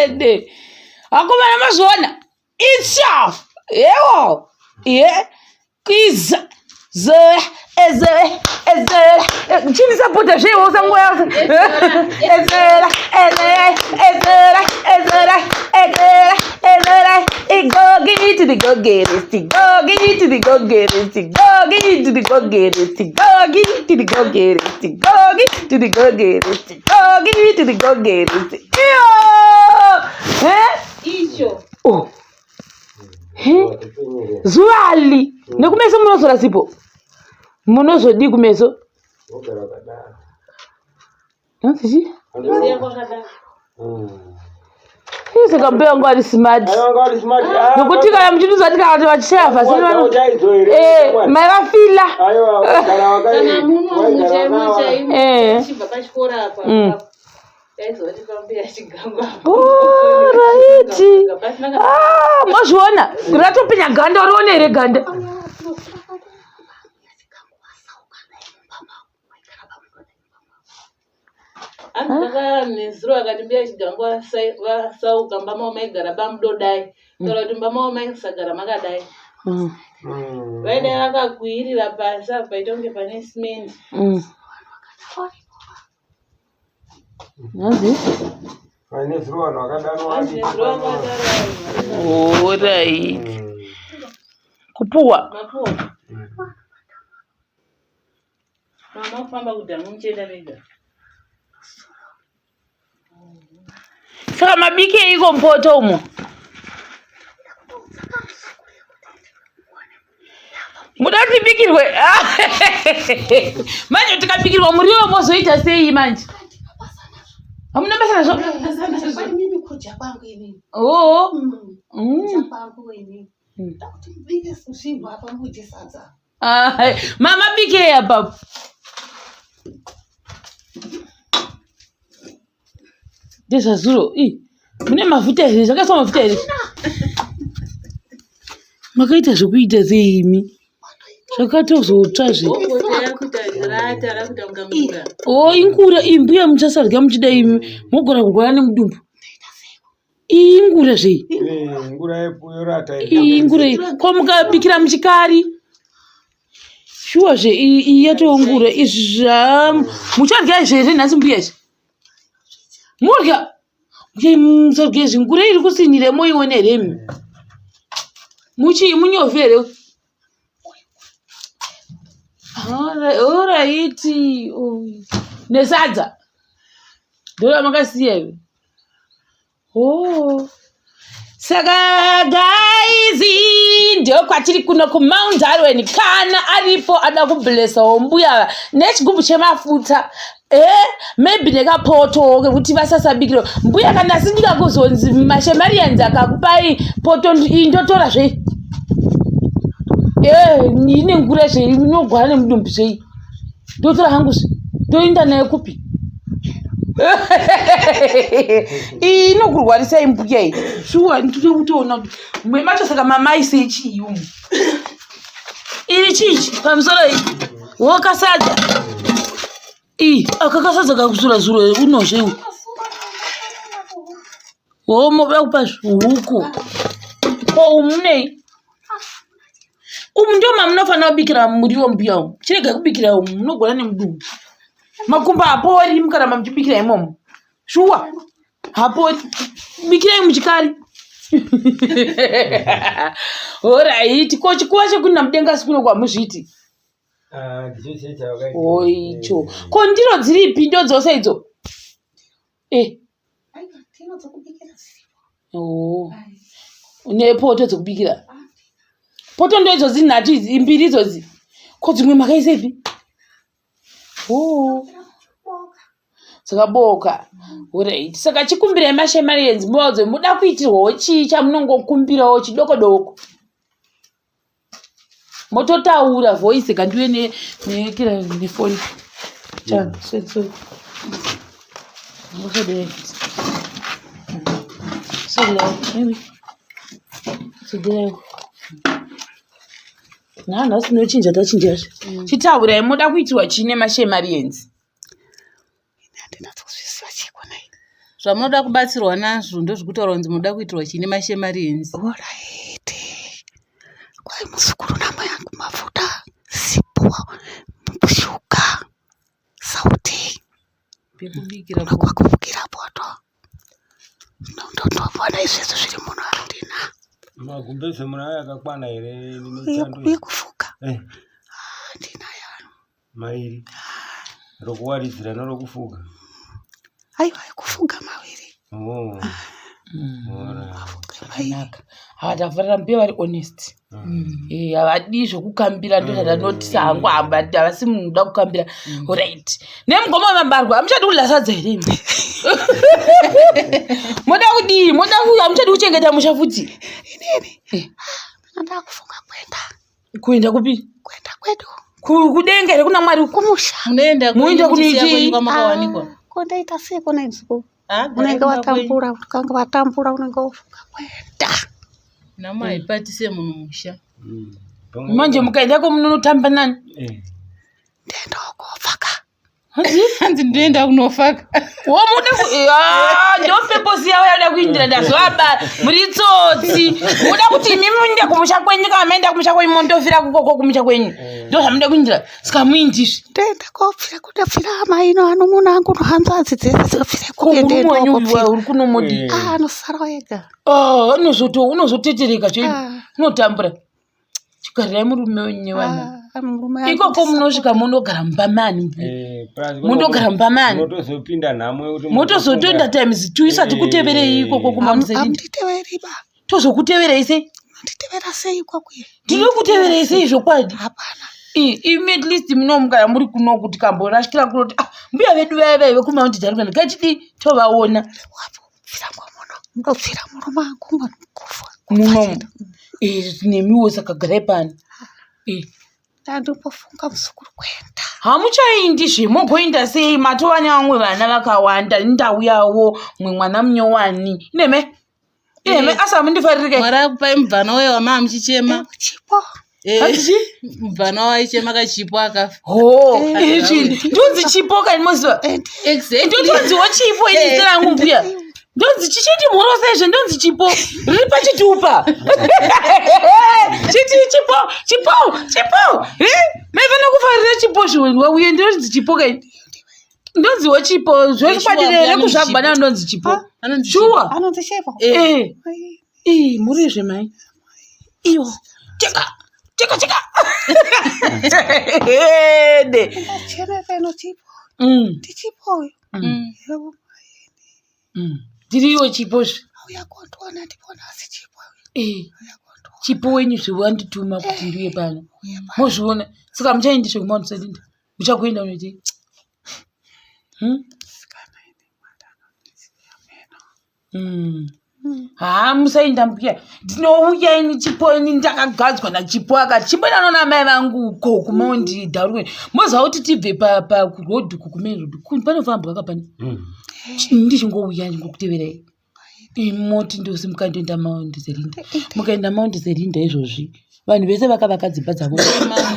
Mede. Akomana mazona. Itself. Ewo. Yeah. Kiza. Chini sapota shewo somewhere else. Go get it to the go get it. Go get it to the go get it. Go get it to the go get it. Go get it to the go get it. Go get it to the go get it. Go get it to the go get it. Icho. Oh. Zuali. Nekumeso munozora Sipo. Munozodi kumeso. Nonzi? Ise kambeyo ngwali smart. Nokuti kaya mchituza tika watu wachafa. Maifila. Oh, right. Mozvona. Kuratopenya ganda urionere ganda. Anga mizuru akatimbia Chigango wasauka mbama omegara bamdodai. Tora tumbama omegisagara magadai. Vaide akakuirira pasa paitonge pane cement. Nazi? Oh, right. Kupuwa. Mama kufamba kudamu mchenda vega. Saka mabike iko mpoto umo. Mudati bikirwe. Manje tikabikirwa muriwo mozoita sei manje? Hamuna basa nazo. Mimi kuja kwangu hivi. Oh. Kuja kwangu hivi. Takuti bike sushi hapa muje sasa. Mama bike hapa. Desa zuro. Mune mafuta hizi, zakasoma mafuta hizi. Makaita zvokuita seimi. Zvakatozotsva zve. Oh, ingura imbuya muchasarya muchida imi. Mogora kurwara nemudumbu. Ingura zve. Ingura. Ko mukabikira muchikari. Shuwa zve yatongura izvi mucharya zvere nhasi mbuya izvi. Murya. Musarya izvi ngura iri kusinire moyo neremi. Munyovere. Alright. Nesadza. Ndora makasiya iwe. Oh. Saka guys, ndio kwatiri kuno ku Mt Darwin kana aripo ada kublessa ombuya nechigumbu chemafuta. Maybe nekapoto kuti vasasabikiro. Mbuya kana sindika kuzonzi mashemarians akakupai poto indotora zve. Nine ngura zve inogwara nemudumbu zve. Ndotora hangu zve. Ndoenda naye kupi? Inokurwarisa imbuya iyi. Shuwa nditoda kutoona mwe macho saka mamai sechiyumu. Iri chichi pamusoro iyi. Wokasadza. Akakasadza kakuzura zuro unozve. Moba kupa huku. Ko umune. Ndio mamunofanira kubikira muriwo mbuya umu. Chirega kubikira umu munogora nemudumbu. Makumba hapori mukaramba muchibikira imomo. Shuwa. Hapori. Bikirai muchikari. Alright. Ko chikuwa chekunina mudenga sikuno kwa muzviti. Icho. Ko ndiro dziripi ndo dzose idzo? Ndiro dzokubikira. Oh. Nepoto dzokubikira. Poto ndo idzozi nhatu imbiri idzozi. Ko dzimwe makaisepi? Oh. Sakaboka. Alright. Saka chikumbira mashemarians modzo muda kuitirwawo chii chamunongokumbirawo chidoko doko. Mototaura voice kandiwe nekira nefoni. Chana, so. Maybe. Nhasi nochinja tachinja. Chitaurai moda kuitirwa chine mashemarians. Zvamunoda kubatsirwa nazvo ndozvekutaura kunzi munoda kuitirwa chine mashemarienzi. Alright. Kwai muzukuru nama yangu mafuta Sipo shuga sauti Pekubikira kwakubukira poto. Ndotopona izvezvo zviri muno handina. Magumbeze munaya akakwana here Uye kufuka. Handina yano. Mairi. Rokuwaridzira nerokufuga. Aiwa kufuga mawiri. Oh. Zvakanaka. Havatafarira mbe vari honest. Havadi zvokukambira ndozvatanotisa hangu hamba havasi munhu unoda kukambira. Right. Nemugoma wamabarwa hamuchadi kudya sadza here imi. Moda kudii? Hamuchadi kuchengeta musha futi? Inini. Ndanda kufunga kwenda. Kuenda kupi? Kwenda kwedu. Kudenga here kuna Mwari Kumusha. munoenda kunoitii? kwamakawanikwa. Kondaita sei kona idziko. Unenge watambura ukanga watambura unenge ufunga kwenda. Namaipatise munhu musha. Manje mukaendako munotamba nani? Ndenda ukofaka. Hanzi ndoenda kunofaka. Ndopeposi yavo yauda kuindira ndazvaba muri tsotsi. Muda kuti imi muinde kumusha kwenyu kana maenda kumusha kwenyu mondofira kukoko kumusha kwenyu. Ndo zvamuda kuindira. Saka muindizvi. Ndenda kofira kudafira amaino ano munhu angu nohanzvadzi dzese dzofira kuende ndokofira. Uri kunomodi. Anosara ega. Unozotetereka chaivo. Unotambura. Chigarirai murume wenyu wana. Ikoko munosvika munogara mubamani. Munogara mubamani. Motozopinda nhamo kuti motozotoenda times 2 isati kuteverei ikoko kumamuseri. Amutiteveri ba. Tozokuteverei sei? Nditevera sei ikokwe? Ndinokuteverei sei zvokwadi? Hapana. Imi at least munomugara muri kuno kuti kamborashikira kunoti mbuya vedu vaya vaive kuMount Darwin ngachidi tovaona. Wapfira mwamono. Ndopfira murume wangu kufa. Muno. Nemiwo saka garai pano. Ndandopofunga muzukuru kwenda. Hamuchaindi zvemogoinda sei matova nevamwe vana vakawanda ndau yavo mwe mwana munyowani. Ineme asa mundifaririke. Mwari akupai mubvana uye wamama muchichema. Chipo. Mubvana waichema kachipo akafa. Ndonzi chipo kani moziva. Ndonziwo chipo ini zera yangu mbuya. Ndonzi chichiti mhoro sezvo ndonzi chipo riri pachitupa. Chiti chipo. Maifana kufarira chipo zviwendwa uye ndonzi chipo kani. Ndonziwo chipo zvose kwadirere kuzvagwana ndonzi chipo. Shuwa. Anonzi chipo. Muri zvemai. Iyo. Cheka. Chereka ino chipo. Tichipo. Ndiriyo chipo zvi. Auya kontona ndipona asi chipo. Chipo wenyu zvewandituma kuti ndiye pano. Mozviona. Saka muchaindi zvekuMount Darwin. Muchakuenda unoiti. Musaenda mbuya. Ndinouya ini chipo ini ndakagadzwa nachipo akati chipo nanona mai vangu ko kuMount Darwin. Moziva kuti tibve pakurodhi kumain road. Panofambwa kapani. Ndichingouya ndingokuteverai. Moti ndosimuka ndoenda Mount Darwin. Mukaenda Mount Darwin izvozvi. Vanhu vese vakavaka dzimba dzavo.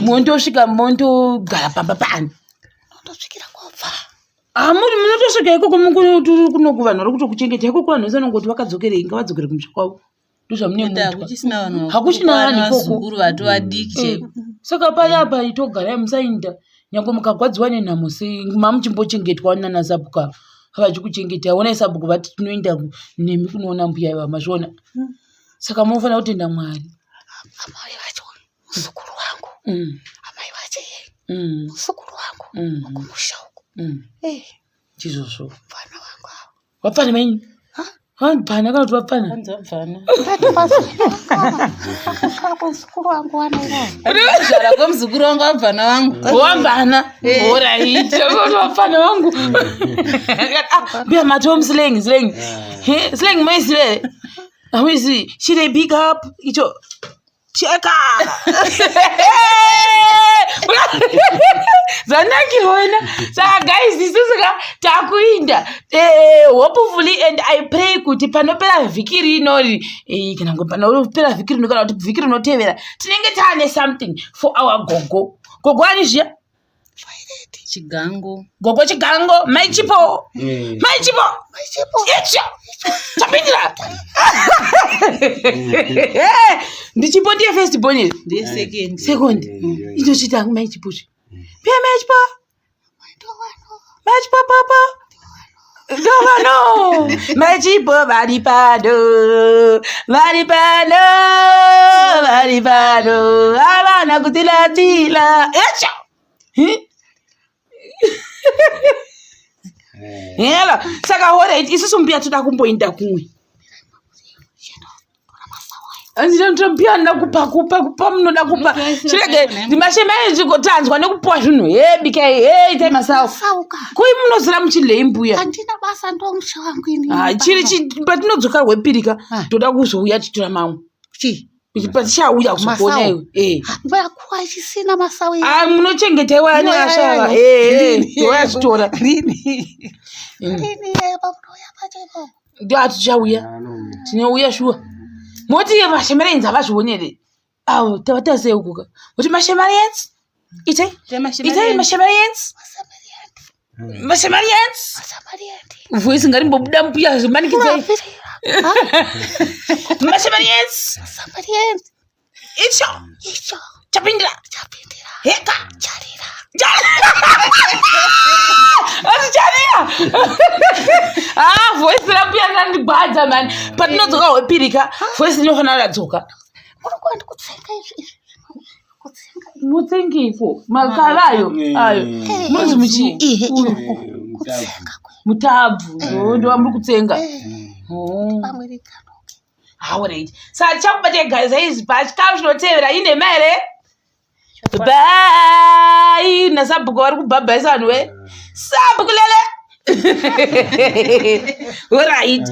Mondosvika mondogara pamba pano. Ndosvikira kobva. Munotosvika ikoko kuno kuvanhu vari kutokuchengeta ikoko vanhu vese vanongoti vakadzokerei ngavadzokere kumusha kwavo. Hakuchina vanhu ikoko vatu vadiki chaivo. Saka payapa itogarai musainda. Nyange mukagwadziwa nenhamo sei mamuchimbochengetwa nana sabhuku ava. Vachikuchengeta onai sabhuku vati tinoenda nemi kunoona mbuya vamazviona. Saka munofanira kutenda Mwari. Amai vacho muzukuru wangu. Amai vacho muzukuru wangu. Kumusha uko. Chizvozvo. Vana vangu avo. Wapfana maini? Vapfana kana kuti vapfana? Hanzi vapfana. Muzukuru wangu wanaiva. Kuzvara kwemuzukuru wangu wabvana wangu. Wambana. Alright. Kuti vapfana wangu. Mbuya matomu slang. Slang maizivere. Hamizi, should I big up? Icho. Cheka. Zanakirona. Saka guys, this is takuinda. Hopefully and I pray kuti panopera vhiki rinori kana panopera vhiki rino kana kuti vhiki rinotevera tinenge taane something for our gogo. Gogo ani zviya? Chigango. Gogo Chigango, Sipo. Sipo. Icho. Chapindira. Ndichipo ndiye first born. Ndiye second. Second. Icho chitangu Sipo. Pia Sipo. Sipo papa. Govano. Sipo varipano. Abana kutilatila. Icho. Yela saka hore isusu mbia tuda kumboinda kumwe anzira ntombia kupa munoda kupa chirege ndimashemene zvikotanzwa nekupuwa zvinhu bk ite masauka kui munozira muchile imbuya andina basa ndo musha wangu ini chiri patinodzoka rwepirika toda kuzouya titora mamwe chi patichauya kuzokona iwe mbaya kuwa chisina masawi munochengetewa neashava toya chitora rini pamunoya pachepo ndio atichauya tinouya shuwa moti mashemerenzi avazvionere tavataseukuka kuti mashemerenzi ite mashemerenzi voisi ngarimbobuda mbuya zvimanikidzai mashemerenzi icho chapindira heka charira voisi rambuya randigwadza mani patinodzoka hwepirika voisi inofanira radzoka mutsengifo makarayo ayo munzi muchi mutabvu ndo muri kutsenga alright saka chakubate guys aizi pachikamu chinotevera ine mere bye nasabhuku vari kubhabhaisa vanhu we sabhuku lele alright